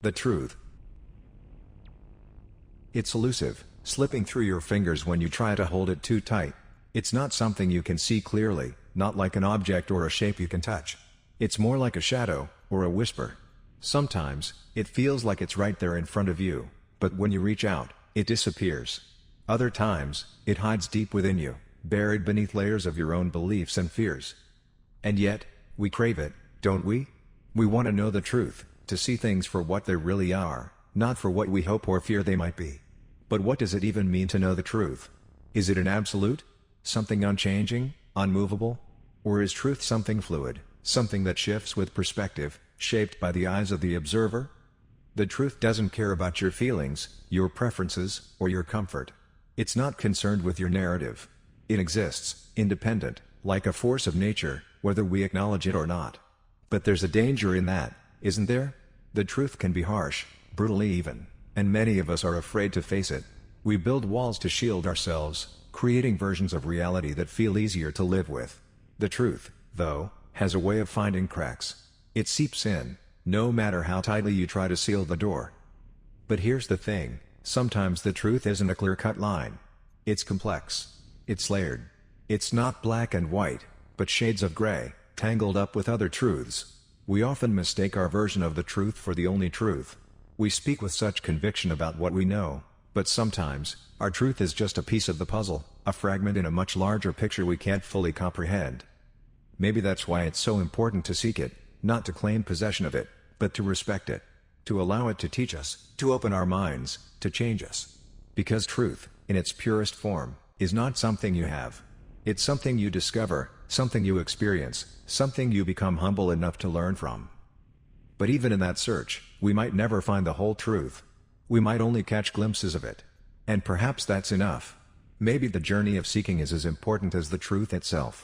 The truth. It's elusive, slipping through your fingers when you try to hold it too tight. It's not something you can see clearly, not like an object or a shape you can touch. It's more like a shadow, or a whisper. Sometimes, it feels like it's right there in front of you, but when you reach out, it disappears. Other times, it hides deep within you, buried beneath layers of your own beliefs and fears. And yet, we crave it, don't we? We want to know the truth, to see things for what they really are, not for what we hope or fear they might be. But what does it even mean to know the truth? Is it an absolute? Something unchanging, unmovable? Or is truth something fluid, something that shifts with perspective, shaped by the eyes of the observer? The truth doesn't care about your feelings, your preferences, or your comfort. It's not concerned with your narrative. It exists, independent, like a force of nature, whether we acknowledge it or not. But there's a danger in that, isn't there? The truth can be harsh, brutal even, and many of us are afraid to face it. We build walls to shield ourselves, creating versions of reality that feel easier to live with. The truth, though, has a way of finding cracks. It seeps in, no matter how tightly you try to seal the door. But here's the thing, sometimes the truth isn't a clear-cut line. It's complex. It's layered. It's not black and white, but shades of gray, tangled up with other truths. We often mistake our version of the truth for the only truth. We speak with such conviction about what we know, but sometimes, our truth is just a piece of the puzzle, a fragment in a much larger picture we can't fully comprehend. Maybe that's why it's so important to seek it, not to claim possession of it, but to respect it. To allow it to teach us, to open our minds, to change us. Because truth, in its purest form, is not something you have. It's something you discover, something you experience, something you become humble enough to learn from. But even in that search, we might never find the whole truth. We might only catch glimpses of it. And perhaps that's enough. Maybe the journey of seeking is as important as the truth itself.